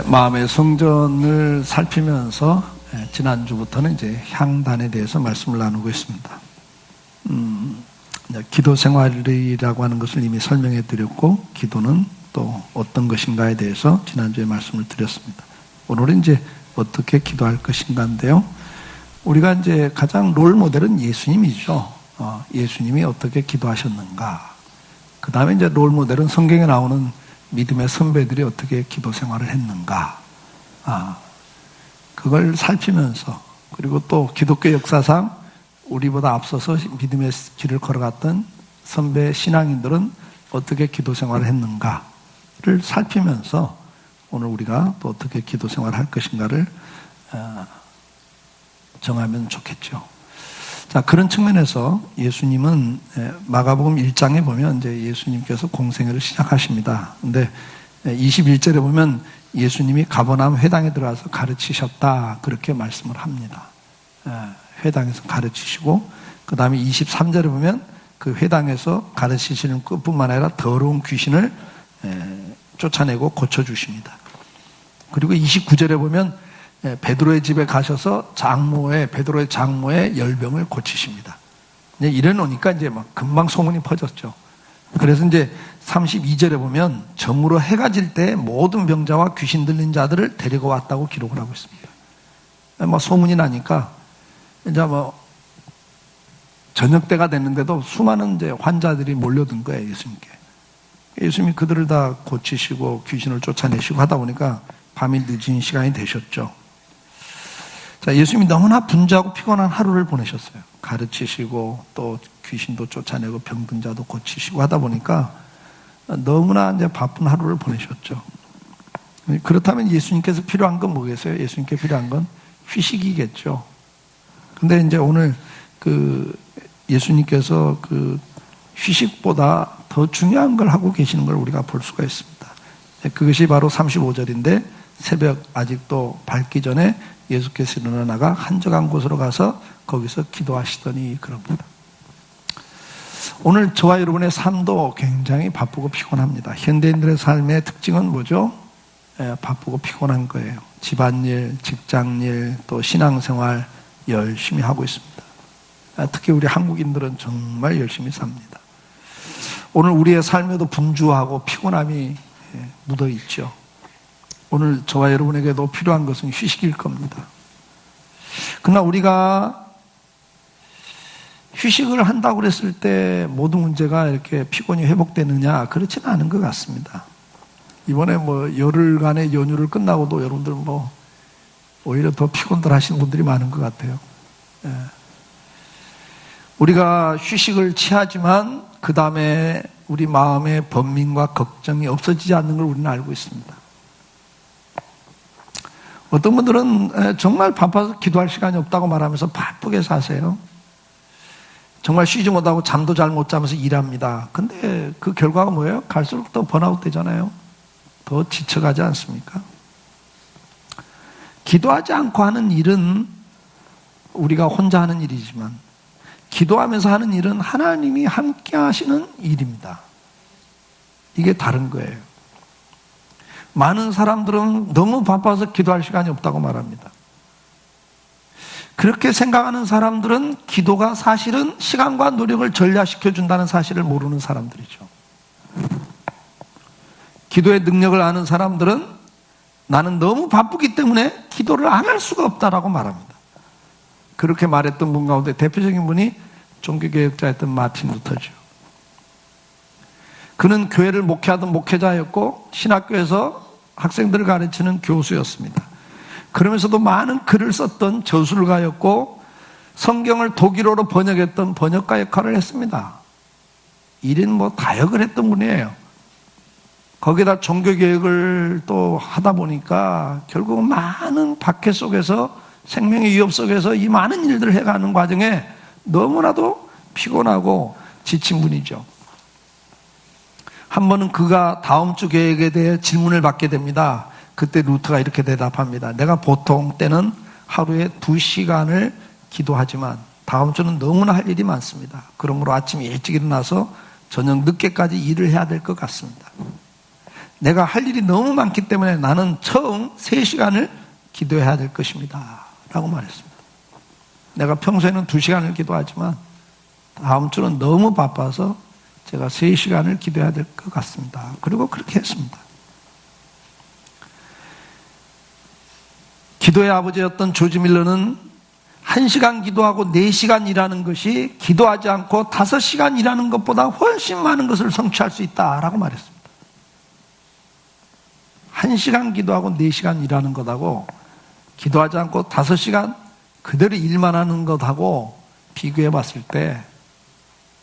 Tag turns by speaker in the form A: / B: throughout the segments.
A: 마음의 성전을 살피면서 지난주부터는 이제 향단에 대해서 말씀을 나누고 있습니다. 기도 생활이라고 하는 것을 이미 설명해 드렸고, 기도는 또 어떤 것인가에 대해서 지난주에 말씀을 드렸습니다. 오늘은 이제 어떻게 기도할 것인가인데요. 우리가 이제 가장 롤 모델은 예수님이죠. 예수님이 어떻게 기도하셨는가. 그 다음에 이제 롤 모델은 성경에 나오는 믿음의 선배들이 어떻게 기도 생활을 했는가. 그걸 살피면서, 그리고 또 기독교 역사상 우리보다 앞서서 믿음의 길을 걸어갔던 선배 신앙인들은 어떻게 기도 생활을 했는가를 살피면서 오늘 우리가 또 어떻게 기도 생활을 할 것인가를 정하면 좋겠죠. 자, 그런 측면에서 예수님은 마가복음 1장에 보면 이제 예수님께서 공생애를 시작하십니다. 근데 21절에 보면 예수님이 가버나움 회당에 들어가서 가르치셨다, 그렇게 말씀을 합니다. 회당에서 가르치시고, 그 다음에 23절에 보면 그 회당에서 가르치시는 것뿐만 아니라 더러운 귀신을 쫓아내고 고쳐주십니다. 그리고 29절에 보면 베드로의 집에 가셔서 베드로의 장모의 열병을 고치십니다. 이래 놓으니까 이제 막 금방 소문이 퍼졌죠. 그래서 이제 32절에 보면 정으로 해가 질 때 모든 병자와 귀신 들린 자들을 데리고 왔다고 기록을 하고 있습니다. 막 소문이 나니까 이제 저녁 때가 됐는데도 수많은 이제 환자들이 몰려든 거예요, 예수님께. 예수님이 그들을 다 고치시고 귀신을 쫓아내시고 하다 보니까 밤이 늦은 시간이 되셨죠. 자, 예수님이 너무나 분주하고 피곤한 하루를 보내셨어요. 가르치시고 또 귀신도 쫓아내고 병든 자도 고치시고 하다 보니까 너무나 이제 바쁜 하루를 보내셨죠. 그렇다면 예수님께서 필요한 건 뭐겠어요? 예수님께 필요한 건 휴식이겠죠. 근데 이제 오늘 예수님께서 휴식보다 더 중요한 걸 하고 계시는 걸 우리가 볼 수가 있습니다. 그것이 바로 35절인데, 새벽 아직도 밝기 전에 예수께서 일어나가 한적한 곳으로 가서 거기서 기도하시더니, 그럽니다. 오늘 저와 여러분의 삶도 굉장히 바쁘고 피곤합니다. 현대인들의 삶의 특징은 뭐죠? 바쁘고 피곤한 거예요. 집안일, 직장일, 또 신앙생활 열심히 하고 있습니다. 특히 우리 한국인들은 정말 열심히 삽니다. 오늘 우리의 삶에도 분주하고 피곤함이 묻어 있죠. 오늘 저와 여러분에게도 필요한 것은 휴식일 겁니다. 그러나 우리가 휴식을 한다고 그랬을 때 모든 문제가 이렇게 피곤이 회복되느냐, 그렇지는 않은 것 같습니다. 이번에 열흘간의 연휴를 끝나고도 여러분들 오히려 더 피곤들 하시는 분들이 많은 것 같아요. 우리가 휴식을 취하지만 그 다음에 우리 마음의 번민과 걱정이 없어지지 않는 걸 우리는 알고 있습니다. 어떤 분들은 정말 바빠서 기도할 시간이 없다고 말하면서 바쁘게 사세요. 정말 쉬지 못하고 잠도 잘 못 자면서 일합니다. 근데 그 결과가 뭐예요? 갈수록 더 번아웃 되잖아요. 더 지쳐가지 않습니까? 기도하지 않고 하는 일은 우리가 혼자 하는 일이지만, 기도하면서 하는 일은 하나님이 함께 하시는 일입니다. 이게 다른 거예요. 많은 사람들은 너무 바빠서 기도할 시간이 없다고 말합니다. 그렇게 생각하는 사람들은 기도가 사실은 시간과 노력을 절약시켜 준다는 사실을 모르는 사람들이죠. 기도의 능력을 아는 사람들은 나는 너무 바쁘기 때문에 기도를 안 할 수가 없다라고 말합니다. 그렇게 말했던 분 가운데 대표적인 분이 종교개혁자였던 마틴 루터죠. 그는 교회를 목회하던 목회자였고 신학교에서 학생들을 가르치는 교수였습니다. 그러면서도 많은 글을 썼던 저술가였고 성경을 독일어로 번역했던 번역가 역할을 했습니다. 일인 다역을 했던 분이에요. 거기다 종교개혁을 또 하다 보니까 결국은 많은 박해 속에서, 생명의 위협 속에서 이 많은 일들을 해가는 과정에 너무나도 피곤하고 지친 분이죠. 한 번은 그가 다음 주 계획에 대해 질문을 받게 됩니다. 그때 루터가 이렇게 대답합니다. 내가 보통 때는 하루에 2시간을 기도하지만 다음 주는 너무나 할 일이 많습니다. 그러므로 아침 일찍 일어나서 저녁 늦게까지 일을 해야 될 것 같습니다. 내가 할 일이 너무 많기 때문에 나는 처음 3시간을 기도해야 될 것입니다 라고 말했습니다. 내가 평소에는 2시간을 기도하지만 다음 주는 너무 바빠서 제가 3시간을 기도해야 될 것 같습니다. 그리고 그렇게 했습니다. 기도의 아버지였던 조지 밀러는 1시간 기도하고 4시간 일하는 것이 기도하지 않고 5시간 일하는 것보다 훨씬 많은 것을 성취할 수 있다라고 말했습니다. 1시간 기도하고 4시간 일하는 것하고 기도하지 않고 5시간 그대로 일만 하는 것하고 비교해 봤을 때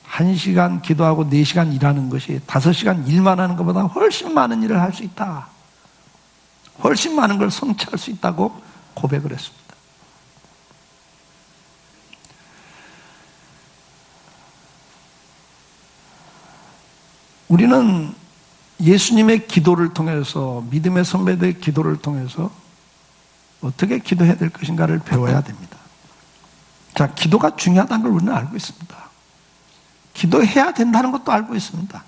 A: 1시간 기도하고 4시간 일하는 것이 5시간 일만 하는 것보다 훨씬 많은 일을 할 수 있다. 훨씬 많은 걸 성취할 수 있다고 고백을 했습니다. 우리는 예수님의 기도를 통해서, 믿음의 선배들의 기도를 통해서 어떻게 기도해야 될 것인가를 배워야 됩니다. 자, 기도가 중요하다는 걸 우리는 알고 있습니다. 기도해야 된다는 것도 알고 있습니다.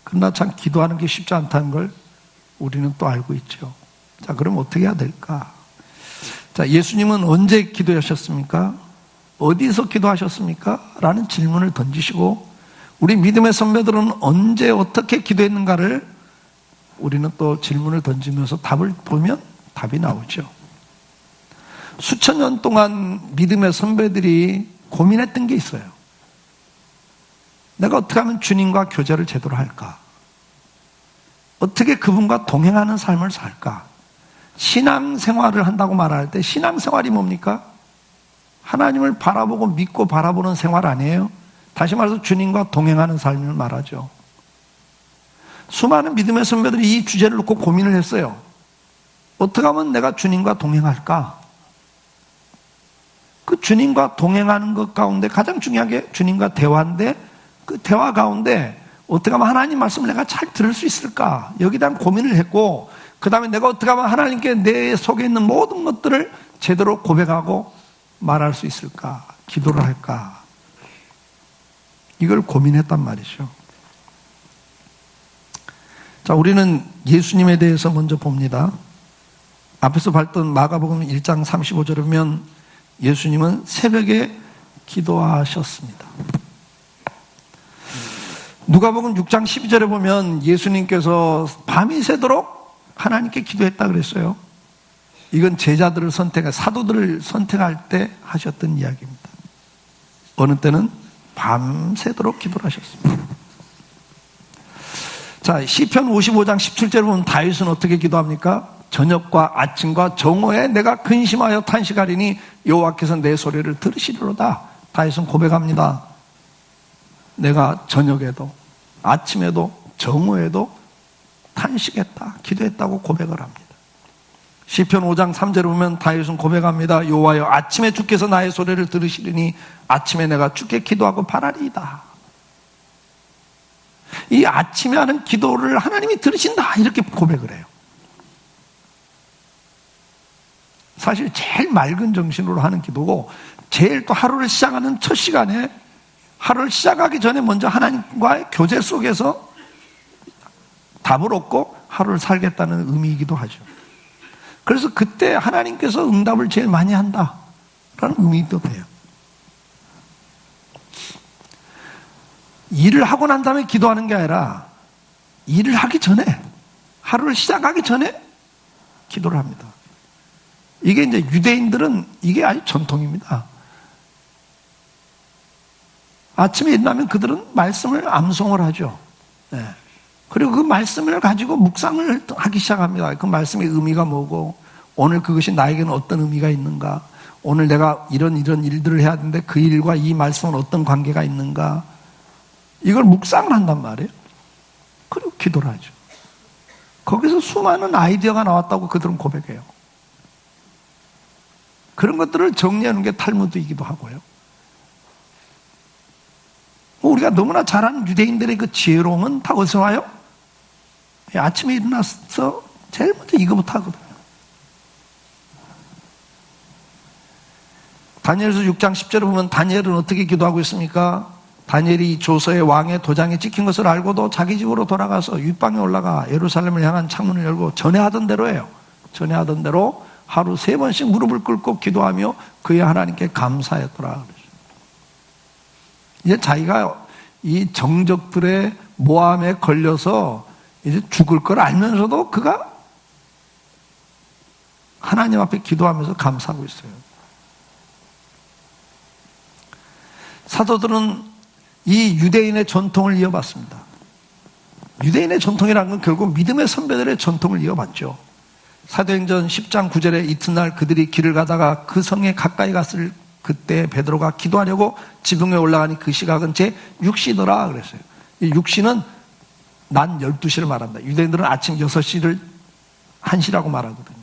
A: 그러나 참 기도하는 게 쉽지 않다는 걸 우리는 또 알고 있죠. 자, 그럼 어떻게 해야 될까? 자, 예수님은 언제 기도하셨습니까? 어디서 기도하셨습니까? 라는 질문을 던지시고 우리 믿음의 선배들은 언제 어떻게 기도했는가를 우리는 또 질문을 던지면서 답을 보면 답이 나오죠. 수천 년 동안 믿음의 선배들이 고민했던 게 있어요. 내가 어떻게 하면 주님과 교제를 제대로 할까? 어떻게 그분과 동행하는 삶을 살까? 신앙생활을 한다고 말할 때 신앙생활이 뭡니까? 하나님을 바라보고 믿고 바라보는 생활 아니에요? 다시 말해서 주님과 동행하는 삶을 말하죠. 수많은 믿음의 선배들이 이 주제를 놓고 고민을 했어요. 어떻게 하면 내가 주님과 동행할까? 그 주님과 동행하는 것 가운데 가장 중요한 게 주님과 대화인데 그 대화 가운데 어떻게 하면 하나님 말씀을 내가 잘 들을 수 있을까? 여기에 대한 고민을 했고 그 다음에 내가 어떻게 하면 하나님께 내 속에 있는 모든 것들을 제대로 고백하고 말할 수 있을까? 기도를 할까? 이걸 고민했단 말이죠. 자, 우리는 예수님에 대해서 먼저 봅니다. 앞에서 봤던 마가복음 1장 35절에 보면 예수님은 새벽에 기도하셨습니다. 누가복음 6장 12절에 보면 예수님께서 밤이 새도록 하나님께 기도했다 그랬어요. 이건 제자들을 사도들을 선택할 때 하셨던 이야기입니다. 어느 때는 밤새도록 기도를 하셨습니다. 자, 시편 55장 17절에 보면 다윗은 어떻게 기도합니까? 저녁과 아침과 정오에 내가 근심하여 탄식하리니 여호와께서 내 소리를 들으시리로다. 다윗은 고백합니다. 내가 저녁에도 아침에도 정오에도 탄식했다, 기도했다고 고백을 합니다. 시편 5장 3절에 보면 다윗은 고백합니다. 여호와여, 아침에 주께서 나의 소리를 들으시리니 아침에 내가 주께 기도하고 바라리이다. 이 아침에 하는 기도를 하나님이 들으신다 이렇게 고백을 해요. 사실 제일 맑은 정신으로 하는 기도고 제일 또 하루를 시작하는 첫 시간에 하루를 시작하기 전에 먼저 하나님과의 교제 속에서 답을 얻고 하루를 살겠다는 의미이기도 하죠. 그래서 그때 하나님께서 응답을 제일 많이 한다라는 의미도 돼요. 일을 하고 난 다음에 기도하는 게 아니라 일을 하기 전에, 하루를 시작하기 전에 기도를 합니다. 이게 이제 유대인들은 이게 아주 전통입니다. 아침에 일어나면 그들은 말씀을 암송을 하죠. 네. 그리고 그 말씀을 가지고 묵상을 하기 시작합니다. 그 말씀의 의미가 뭐고 오늘 그것이 나에게는 어떤 의미가 있는가, 오늘 내가 이런 일들을 해야 되는데 그 일과 이 말씀은 어떤 관계가 있는가, 이걸 묵상을 한단 말이에요. 그리고 기도를 하죠. 거기서 수많은 아이디어가 나왔다고 그들은 고백해요. 그런 것들을 정리하는 게 탈무드이기도 하고요. 우리가 너무나 잘 아는 유대인들의 그 지혜로움은 다 어디서 와요? 아침에 일어나서 제일 먼저 이거부터 하거든요. 다니엘서 6장 10절에 보면 다니엘은 어떻게 기도하고 있습니까? 다니엘이 조서에 왕의 도장에 찍힌 것을 알고도 자기 집으로 돌아가서 윗방에 올라가 예루살렘을 향한 창문을 열고 전에 하던 대로예요. 전에 하던 대로 하루 3번씩 무릎을 꿇고 기도하며 그의 하나님께 감사했더라. 이제 자기가 이 정적들의 모함에 걸려서 이제 죽을 걸 알면서도 그가 하나님 앞에 기도하면서 감사하고 있어요. 사도들은 이 유대인의 전통을 이어봤습니다. 유대인의 전통이라는 건 결국 믿음의 선배들의 전통을 이어봤죠. 사도행전 10장 9절에 이튿날 그들이 길을 가다가 그 성에 가까이 갔을 그때 베드로가 기도하려고 지붕에 올라가니 그 시각은 제 6시더라 그랬어요. 이 6시는 낮 12시를 말합니다. 유대인들은 아침 6시를 1시라고 말하거든요.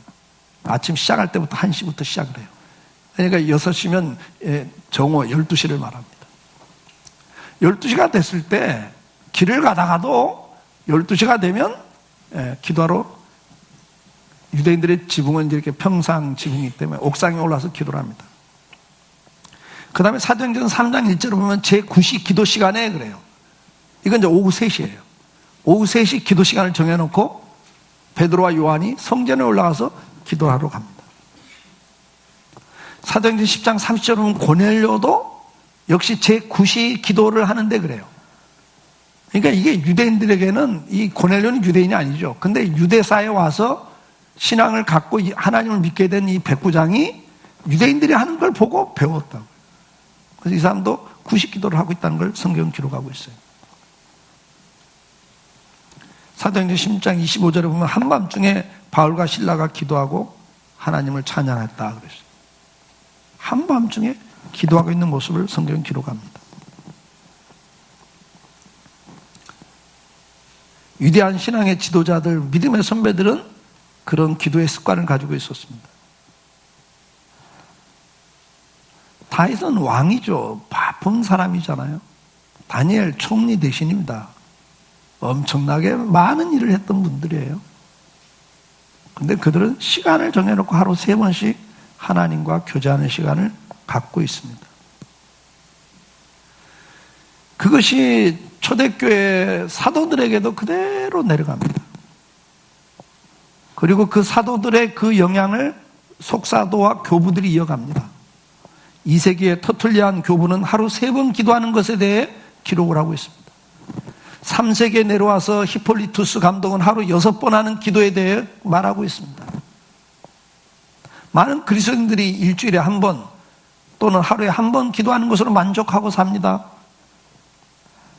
A: 아침 시작할 때부터 1시부터 시작을 해요. 그러니까 6시면 정오 12시를 말합니다. 12시가 됐을 때 길을 가다가도 12시가 되면 기도하러 유대인들의 지붕은 이렇게 평상 지붕이기 때문에 옥상에 올라서 기도를 합니다. 그 다음에 사도행전 3장 1절을 보면 제9시 기도 시간에 그래요. 이건 이제 오후 3시예요. 오후 3시 기도 시간을 정해놓고 베드로와 요한이 성전에 올라가서 기도하러 갑니다. 사도행전 10장 30절을 보면 고넬료도 역시 제9시 기도를 하는데 그래요. 그러니까 이게 유대인들에게는 이 고넬료는 유대인이 아니죠. 근데 유대사에 와서 신앙을 갖고 하나님을 믿게 된 이 백부장이 유대인들이 하는 걸 보고 배웠다고. 그래서 이 사람도 9시 기도를 하고 있다는 걸 성경은 기록하고 있어요. 사도행전 16장 25절에 보면 한밤중에 바울과 실라가 기도하고 하나님을 찬양했다 그랬어요. 한밤중에 기도하고 있는 모습을 성경은 기록합니다. 위대한 신앙의 지도자들, 믿음의 선배들은 그런 기도의 습관을 가지고 있었습니다. 다윗은 왕이죠. 바쁜 사람이잖아요. 다니엘 총리 대신입니다. 엄청나게 많은 일을 했던 분들이에요. 근데 그들은 시간을 정해놓고 하루 3번씩 하나님과 교제하는 시간을 갖고 있습니다. 그것이 초대교회 사도들에게도 그대로 내려갑니다. 그리고 그 사도들의 그 영향을 속사도와 교부들이 이어갑니다. 2세기의 터툴리안 교부는 하루 3번 기도하는 것에 대해 기록을 하고 있습니다. 3세기에 내려와서 히폴리투스 감독은 하루 6번 하는 기도에 대해 말하고 있습니다. 많은 그리스도인들이 일주일에 한 번 또는 하루에 한 번 기도하는 것으로 만족하고 삽니다.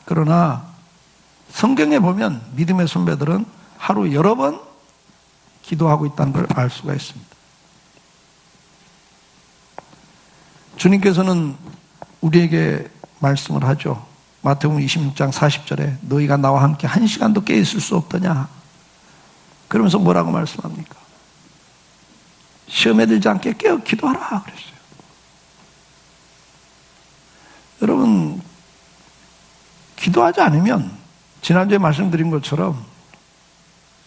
A: 그러나 성경에 보면 믿음의 선배들은 하루 여러 번 기도하고 있다는 걸 알 수가 있습니다. 주님께서는 우리에게 말씀을 하죠. 마태복음 26장 40절에 너희가 나와 함께 1시간도 깨 있을 수 없더냐. 그러면서 뭐라고 말씀합니까? 시험에 들지 않게 깨어 기도하라 그랬어요. 여러분, 기도하지 않으면 지난주에 말씀드린 것처럼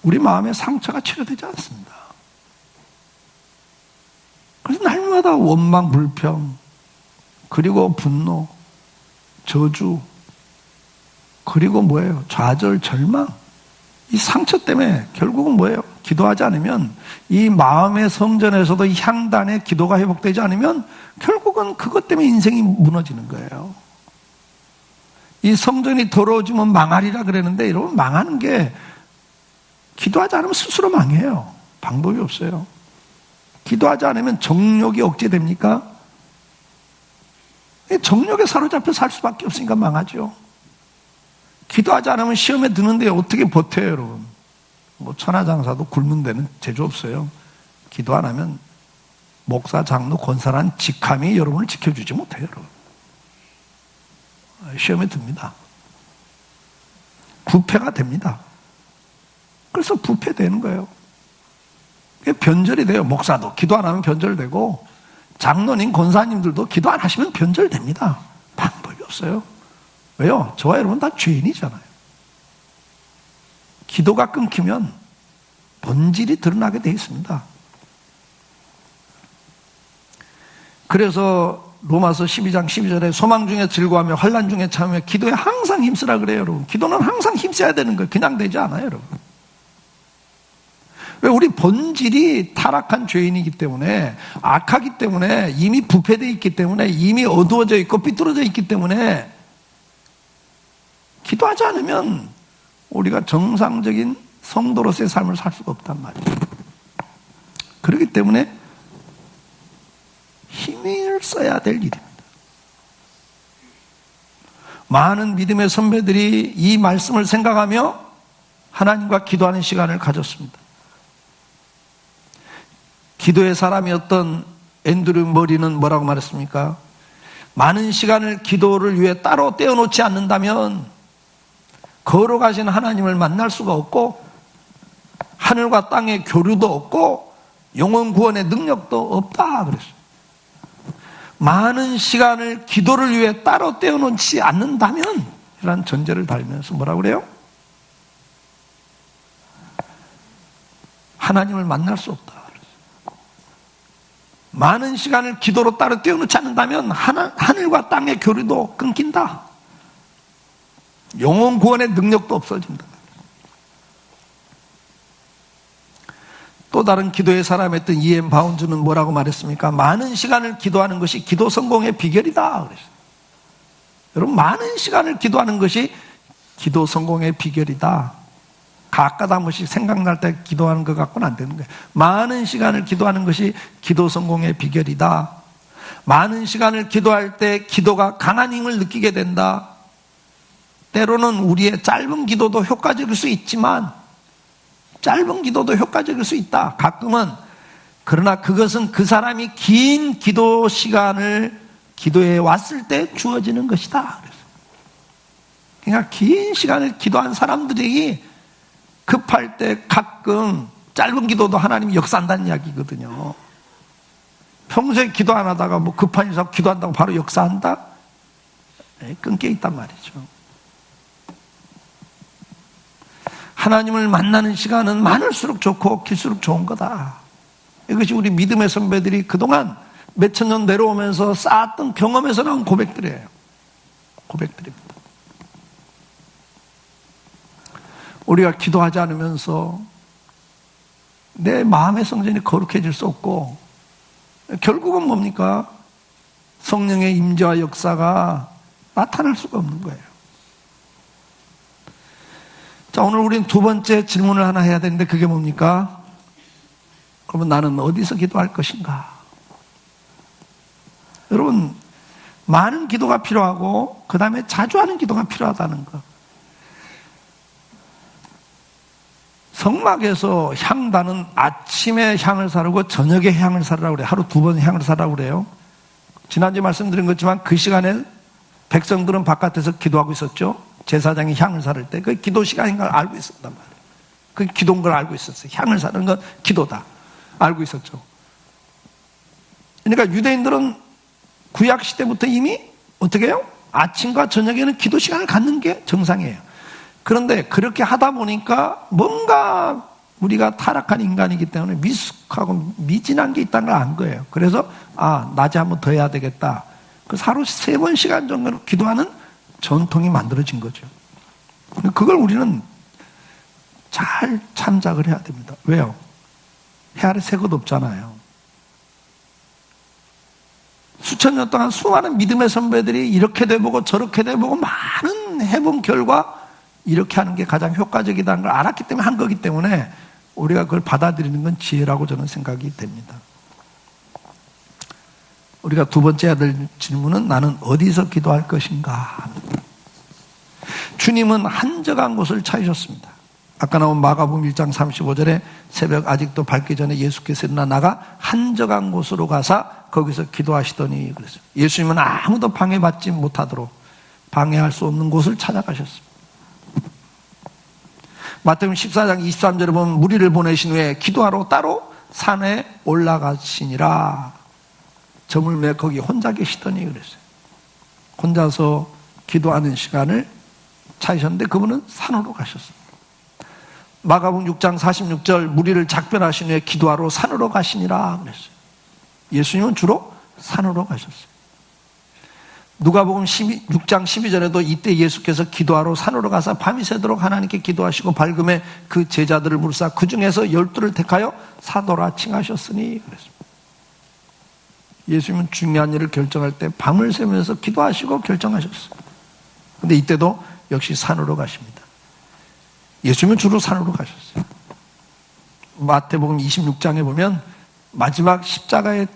A: 우리 마음의 상처가 치료되지 않습니다. 그래서 날마다 원망, 불평, 그리고 분노, 저주, 그리고 뭐예요? 좌절, 절망. 이 상처 때문에 결국은 뭐예요? 기도하지 않으면 이 마음의 성전에서도 이 향단의 기도가 회복되지 않으면 결국은 그것 때문에 인생이 무너지는 거예요. 이 성전이 더러워지면 망하리라 그랬는데 여러분, 망하는 게 기도하지 않으면 스스로 망해요. 방법이 없어요. 기도하지 않으면 정욕이 억제됩니까? 정욕에 사로잡혀 살 수밖에 없으니까 망하죠. 기도하지 않으면 시험에 드는데 어떻게 버텨요, 여러분? 뭐 천하장사도 굶는 데는 재주 없어요. 기도 안 하면 목사, 장로, 권사란 직함이 여러분을 지켜주지 못해요, 여러분. 시험에 듭니다. 부패가 됩니다. 그래서 부패되는 거예요. 변절이 돼요. 목사도 기도 안 하면 변절되고, 장로님, 권사님들도 기도 안 하시면 변절됩니다. 방법이 없어요. 왜요? 저와 여러분 다 죄인이잖아요. 기도가 끊기면 본질이 드러나게 되어 있습니다. 그래서 로마서 12장 12절에 소망 중에 즐거워하며 환난 중에 참으며 기도에 항상 힘쓰라 그래요, 여러분. 기도는 항상 힘써야 되는 거예요. 그냥 되지 않아요, 여러분. 왜? 우리 본질이 타락한 죄인이기 때문에, 악하기 때문에, 이미 부패되어 있기 때문에, 이미 어두워져 있고 삐뚤어져 있기 때문에 기도하지 않으면 우리가 정상적인 성도로서의 삶을 살 수가 없단 말이에요. 그렇기 때문에 힘을 써야 될 일입니다. 많은 믿음의 선배들이 이 말씀을 생각하며 하나님과 기도하는 시간을 가졌습니다. 기도의 사람이었던 앤드류 머리는 뭐라고 말했습니까? 많은 시간을 기도를 위해 따로 떼어놓지 않는다면 걸어가신 하나님을 만날 수가 없고 하늘과 땅의 교류도 없고 영혼 구원의 능력도 없다 그랬어요. 많은 시간을 기도를 위해 따로 떼어놓지 않는다면 이라는 전제를 달면서 뭐라고 그래요? 하나님을 만날 수 없다 그랬어요. 많은 시간을 기도로 따로 떼어놓지 않는다면 하늘과 땅의 교류도 끊긴다. 영혼 구원의 능력도 없어진다. 또 다른 기도의 사람이었던 E.M. 바운즈는 뭐라고 말했습니까? 많은 시간을 기도하는 것이 기도 성공의 비결이다 그랬어요. 여러분, 많은 시간을 기도하는 것이 기도 성공의 비결이다. 가끔 한 번씩 생각날 때 기도하는 것 갖고는 안 되는 거예요. 많은 시간을 기도하는 것이 기도 성공의 비결이다. 많은 시간을 기도할 때 기도가 강한 힘을 느끼게 된다. 때로는 우리의 짧은 기도도 효과적일 수 있지만 짧은 기도도 효과적일 수 있다. 가끔은. 그러나 그것은 그 사람이 긴 기도 시간을 기도해 왔을 때 주어지는 것이다. 그러니까 긴 시간을 기도한 사람들이 급할 때 가끔 짧은 기도도 하나님이 역사한다는 이야기거든요. 평소에 기도 안 하다가 뭐 급한 일이 있어서 기도한다고 바로 역사한다? 끊겨 있단 말이죠. 하나님을 만나는 시간은 많을수록 좋고 길수록 좋은 거다. 이것이 우리 믿음의 선배들이 그동안 몇천 년 내려오면서 쌓았던 경험에서 나온 고백들이에요. 고백들입니다. 우리가 기도하지 않으면서 내 마음의 성전이 거룩해질 수 없고 결국은 뭡니까? 성령의 임재와 역사가 나타날 수가 없는 거예요. 자, 오늘 우리는 두 번째 질문을 하나 해야 되는데 그게 뭡니까? 그러면 나는 어디서 기도할 것인가? 여러분, 많은 기도가 필요하고 그 다음에 자주 하는 기도가 필요하다는 것. 성막에서 향단은 아침에 향을 사르고 저녁에 향을 사르라고 그래요. 하루 두 번 향을 사르라고 그래요. 지난주에 말씀드린 것지만 그 시간에 백성들은 바깥에서 기도하고 있었죠. 제사장이 향을 사를 때 그 기도 시간인 걸 알고 있었단 말이에요. 그 기도인 걸 알고 있었어요. 향을 사르는 건 기도다. 알고 있었죠. 그러니까 유대인들은 구약 시대부터 이미 어떻게 해요? 아침과 저녁에는 기도 시간을 갖는 게 정상이에요. 그런데 그렇게 하다 보니까 뭔가 우리가 타락한 인간이기 때문에 미숙하고 미진한 게 있다는 걸 안 거예요. 그래서 낮에 한번 더 해야 되겠다. 그래서 하루 3번 시간 정도로 기도하는 전통이 만들어진 거죠. 그걸 우리는 잘 참작을 해야 됩니다. 왜요? 해 아래 새 것 없잖아요. 수천 년 동안 수많은 믿음의 선배들이 이렇게도 해보고 저렇게도 해보고 많은 해본 결과 이렇게 하는 게 가장 효과적이다는 걸 알았기 때문에 한 거기 때문에 우리가 그걸 받아들이는 건 지혜라고 저는 생각이 됩니다. 우리가 두 번째 해야 될 질문은 나는 어디서 기도할 것인가? 주님은 한적한 곳을 찾으셨습니다. 아까 나온 마가복음 1장 35절에 새벽 아직도 밝기 전에 예수께서 일어나 나가 한적한 곳으로 가사 거기서 기도하시더니 그랬어요. 예수님은 아무도 방해받지 못하도록 방해할 수 없는 곳을 찾아가셨습니다. 마태복음 14장 23절에 보면 무리를 보내신 후에 기도하러 따로 산에 올라가시니라. 점을 매 거기 혼자 계시더니 그랬어요. 혼자서 기도하는 시간을 찾으셨는데 그분은 산으로 가셨습니다. 마가복음 6장 46절 무리를 작별하신 후에 기도하러 산으로 가시니라 그랬어요. 예수님은 주로 산으로 가셨어요. 누가복음 6장 12절에도 이때 예수께서 기도하러 산으로 가서 밤이 새도록 하나님께 기도하시고 밝음에 그 제자들을 부르사 그 중에서 12를 택하여 사도라 칭하셨으니 그랬습니다. 예수님은 중요한 일을 결정할 때 밤을 새면서 기도하시고 결정하셨어요. 그런데 이때도 역시 산으로 가십니다. 예수님은 주로 산으로 가셨어요. 마태복음 26장에 보면 마지막 십자가에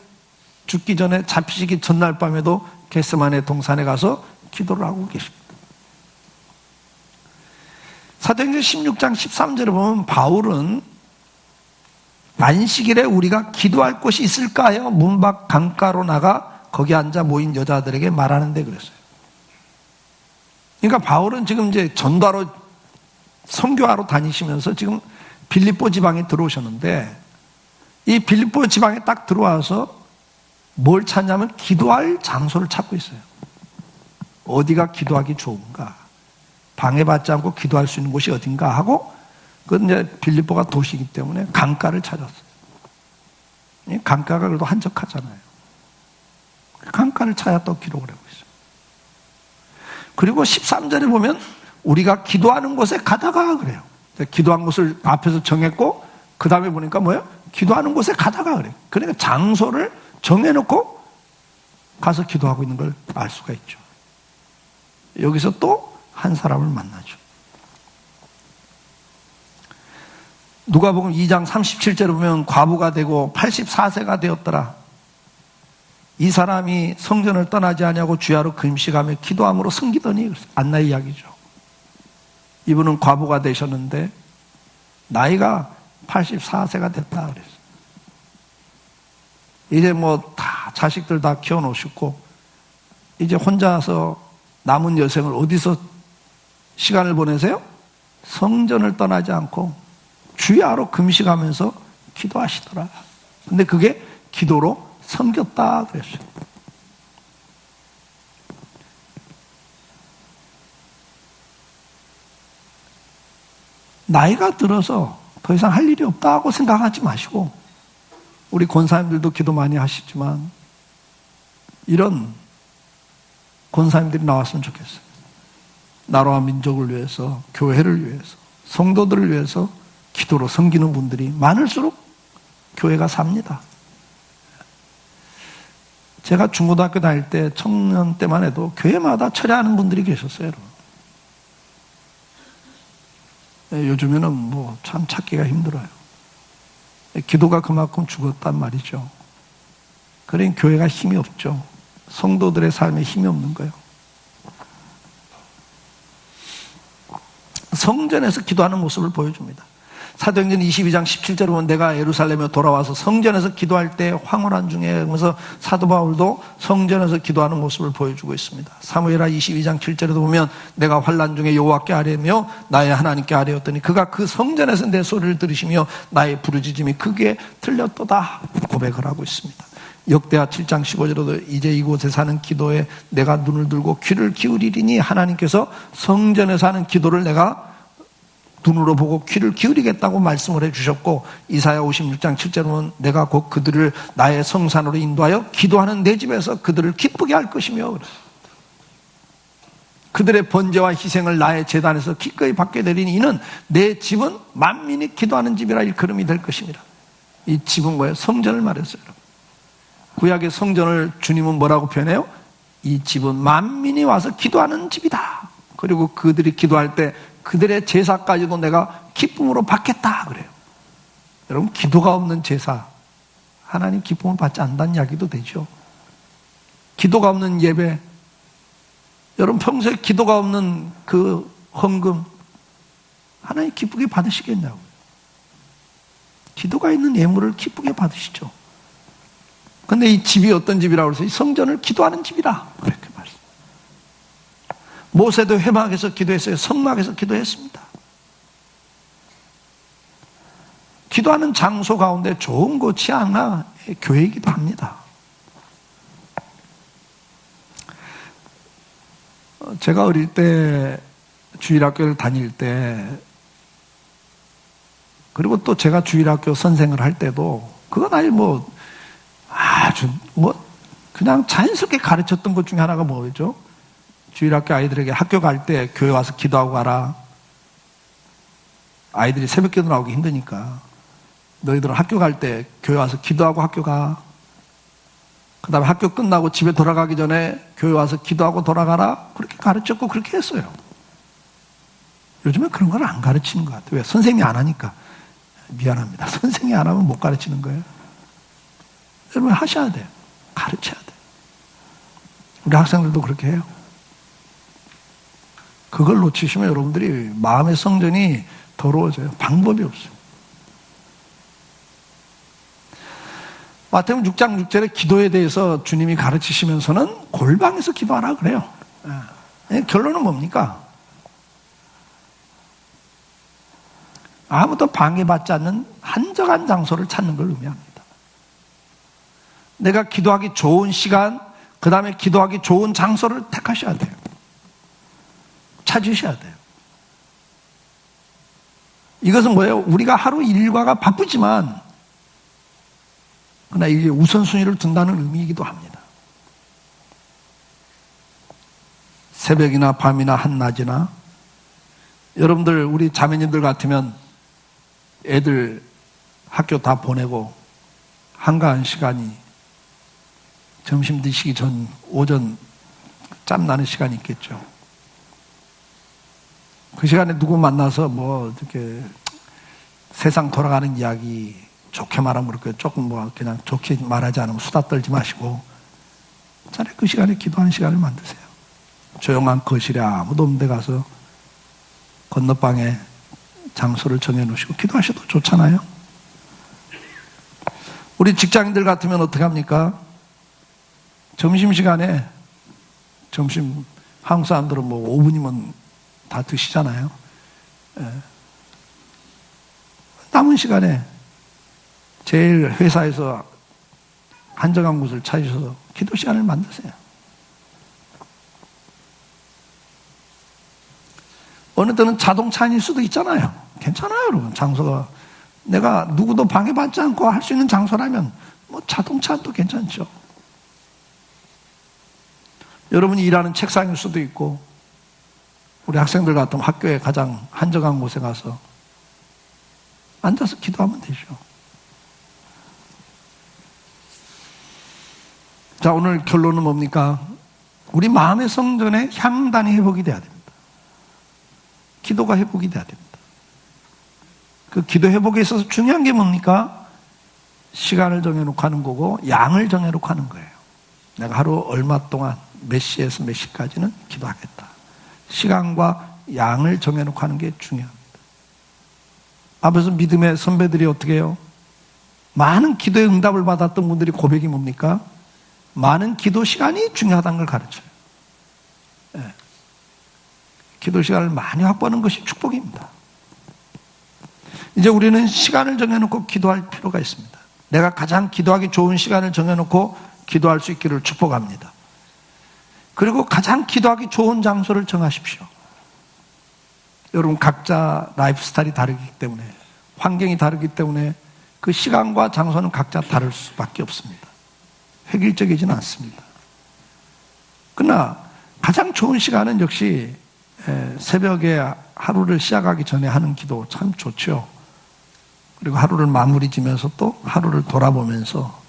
A: 죽기 전에 잡히시기 전날 밤에도 겟세마네 동산에 가서 기도를 하고 계십니다. 사도행전 16장 13절에 보면 바울은 안식일에 우리가 기도할 곳이 있을까 하여 문 밖 강가로 나가 거기 앉아 모인 여자들에게 말하는데 그랬어요. 그러니까 바울은 지금 이제 전도하러 선교하러 다니시면서 지금 빌립보 지방에 들어오셨는데 이 빌립보 지방에 딱 들어와서 뭘 찾냐면 기도할 장소를 찾고 있어요. 어디가 기도하기 좋은가? 방해받지 않고 기도할 수 있는 곳이 어딘가 하고, 그건 이제 빌립보가 도시이기 때문에 강가를 찾았어요. 강가가 그래도 한적하잖아요. 강가를 찾아 또 기록을 하고 있어요. 그리고 13절에 보면 우리가 기도하는 곳에 가다가 그래요. 기도한 곳을 앞에서 정했고, 그 다음에 보니까 뭐예요? 기도하는 곳에 가다가 그래요. 그러니까 장소를 정해놓고 가서 기도하고 있는 걸 알 수가 있죠. 여기서 또 한 사람을 만나죠. 누가복음 2장 37절에 보면 과부가 되고 84세가 되었더라. 이 사람이 성전을 떠나지 아니하고 주야로 금식하며 기도함으로 섬기더니, 안나의 이야기죠. 이분은 과부가 되셨는데 나이가 84세가 됐다 그랬어요. 이제 뭐 다 자식들 다 키워놓으셨고 이제 혼자서 남은 여생을 어디서 시간을 보내세요? 성전을 떠나지 않고 주야로 금식하면서 기도하시더라. 근데 그게 기도로 섬겼다 그랬어요. 나이가 들어서 더 이상 할 일이 없다고 생각하지 마시고, 우리 권사님들도 기도 많이 하시지만 이런 권사님들이 나왔으면 좋겠어요. 나라와 민족을 위해서, 교회를 위해서, 성도들을 위해서 기도로 섬기는 분들이 많을수록 교회가 삽니다. 제가 중고등학교 다닐 때, 청년 때만 해도 교회마다 철야하는 분들이 계셨어요, 여러분. 요즘에는 뭐 참 찾기가 힘들어요. 기도가 그만큼 죽었단 말이죠. 그러니 교회가 힘이 없죠. 성도들의 삶에 힘이 없는 거예요. 성전에서 기도하는 모습을 보여줍니다. 사도행전 22장 17절에 보면 내가 예루살렘에 돌아와서 성전에서 기도할 때 황홀한 중에 하면서 사도 바울도 성전에서 기도하는 모습을 보여주고 있습니다. 사무엘하 22장 7절에도 보면 내가 환난 중에 여호와께 아뢰며 나의 하나님께 아뢰었더니 그가 그 성전에서 내 소리를 들으시며 나의 부르짖음이 크게 들렸도다 고백을 하고 있습니다. 역대하 7장 15절에도 이제 이곳에 사는 기도에 내가 눈을 들고 귀를 기울이리니 하나님께서 성전에서 하는 기도를 내가 눈으로 보고 귀를 기울이겠다고 말씀을 해주셨고, 이사야 56장 7절에 보면 내가 곧 그들을 나의 성산으로 인도하여 기도하는 내 집에서 그들을 기쁘게 할 것이며, 그들의 번제와 희생을 나의 제단에서 기꺼이 받게 되리니 이는 내 집은 만민이 기도하는 집이라 일컬음이 될 것입니다. 이 집은 뭐예요? 성전을 말했어요. 구약의 성전을 주님은 뭐라고 표현해요? 이 집은 만민이 와서 기도하는 집이다. 그리고 그들이 기도할 때 그들의 제사까지도 내가 기쁨으로 받겠다 그래요. 여러분, 기도가 없는 제사 하나님 기쁨을 받지 않는다는 이야기도 되죠. 기도가 없는 예배, 여러분 평소에 기도가 없는 그 헌금 하나님 기쁘게 받으시겠냐고요. 기도가 있는 예물을 기쁘게 받으시죠. 근데 이 집이 어떤 집이라고 그래서 이 성전을 기도하는 집이라 그렇게 말씀. 모세도 회막에서 기도했어요. 성막에서 기도했습니다. 기도하는 장소 가운데 좋은 곳이 하나 교회이기도 합니다. 제가 어릴 때 주일학교를 다닐 때, 그리고 또 제가 주일학교 선생을 할 때도 그건 아주 아주 그냥 자연스럽게 가르쳤던 것 중에 하나가 뭐죠? 주일학교 아이들에게 학교 갈 때 교회 와서 기도하고 가라. 아이들이 새벽기도 나오기 힘드니까 너희들은 학교 갈 때 교회 와서 기도하고 학교 가. 그 다음에 학교 끝나고 집에 돌아가기 전에 교회 와서 기도하고 돌아가라. 그렇게 가르쳤고 그렇게 했어요. 요즘엔 그런 걸 안 가르치는 것 같아요. 왜? 선생님이 안 하니까. 미안합니다. 선생님이 안 하면 못 가르치는 거예요. 여러분 하셔야 돼요. 가르쳐야 돼요. 우리 학생들도 그렇게 해요. 그걸 놓치시면 여러분들이 마음의 성전이 더러워져요. 방법이 없어요. 마태복음 6장 6절에 기도에 대해서 주님이 가르치시면서는 골방에서 기도하라 그래요. 결론은 뭡니까? 아무도 방해받지 않는 한적한 장소를 찾는 걸 의미합니다. 내가 기도하기 좋은 시간, 그 다음에 기도하기 좋은 장소를 택하셔야 돼요. 찾으셔야 돼요. 이것은 뭐예요? 우리가 하루 일과가 바쁘지만 그러나 이게 우선순위를 둔다는 의미이기도 합니다. 새벽이나 밤이나 한낮이나 여러분들 우리 자매님들 같으면 애들 학교 다 보내고 한가한 시간이 점심 드시기 전 오전 짬나는 시간이 있겠죠. 그 시간에 누구 만나서 뭐 이렇게 세상 돌아가는 이야기 좋게 말하면 그렇게 조금 뭐 그냥 좋게 말하지 않으면 수다 떨지 마시고 차라리 그 시간에 기도하는 시간을 만드세요. 조용한 거실에 아무도 없는 데 가서 건너방에 장소를 정해놓으시고 기도하셔도 좋잖아요. 우리 직장인들 같으면 어떻게 합니까? 점심시간에 점심 한국 사람들은 뭐 5분이면 다 드시잖아요. 남은 시간에 제일 회사에서 한적한 곳을 찾으셔서 기도 시간을 만드세요. 어느 때는 자동차 아닐 수도 있잖아요. 괜찮아요, 여러분. 장소가 내가 누구도 방해받지 않고 할 수 있는 장소라면 뭐 자동차도 괜찮죠. 여러분이 일하는 책상일 수도 있고 우리 학생들 같으면 학교에 가장 한적한 곳에 가서 앉아서 기도하면 되죠. 자, 오늘 결론은 뭡니까? 우리 마음의 성전에 향단이 회복이 돼야 됩니다. 기도가 회복이 돼야 됩니다. 그 기도 회복에 있어서 중요한 게 뭡니까? 시간을 정해놓고 하는 거고 양을 정해놓고 하는 거예요. 내가 하루 얼마 동안 몇 시에서 몇 시까지는 기도하겠다. 시간과 양을 정해놓고 하는 게 중요합니다. 앞에서 믿음의 선배들이 어떻게 해요? 많은 기도의 응답을 받았던 분들이 고백이 뭡니까? 많은 기도 시간이 중요하다는 걸 가르쳐요. 네. 기도 시간을 많이 확보하는 것이 축복입니다. 이제 우리는 시간을 정해놓고 기도할 필요가 있습니다. 내가 가장 기도하기 좋은 시간을 정해놓고 기도할 수 있기를 축복합니다. 그리고 가장 기도하기 좋은 장소를 정하십시오. 여러분 각자 라이프 스타일이 다르기 때문에 환경이 다르기 때문에 그 시간과 장소는 각자 다를 수밖에 없습니다. 획일적이지는 않습니다. 그러나 가장 좋은 시간은 역시 새벽에 하루를 시작하기 전에 하는 기도 참 좋죠. 그리고 하루를 마무리 지면서 또 하루를 돌아보면서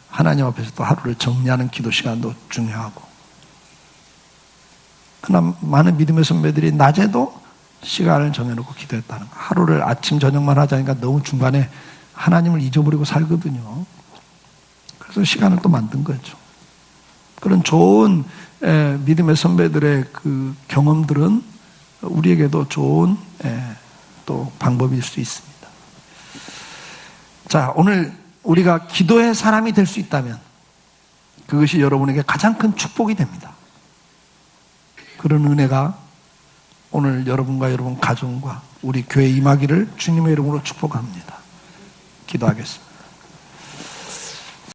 A: 하나님 앞에서 또 하루를 정리하는 기도 시간도 중요하고, 그러나 많은 믿음의 선배들이 낮에도 시간을 정해놓고 기도했다는 거. 하루를 아침 저녁만 하자니까 너무 중간에 하나님을 잊어버리고 살거든요. 그래서 시간을 또 만든 거죠. 그런 좋은 믿음의 선배들의 그 경험들은 우리에게도 좋은 또 방법일 수 있습니다. 자, 오늘 우리가 기도의 사람이 될 수 있다면 그것이 여러분에게 가장 큰 축복이 됩니다. 그런 은혜가 오늘 여러분과 여러분 가정과 우리 교회 임하기를 주님의 이름으로 축복합니다. 기도하겠습니다.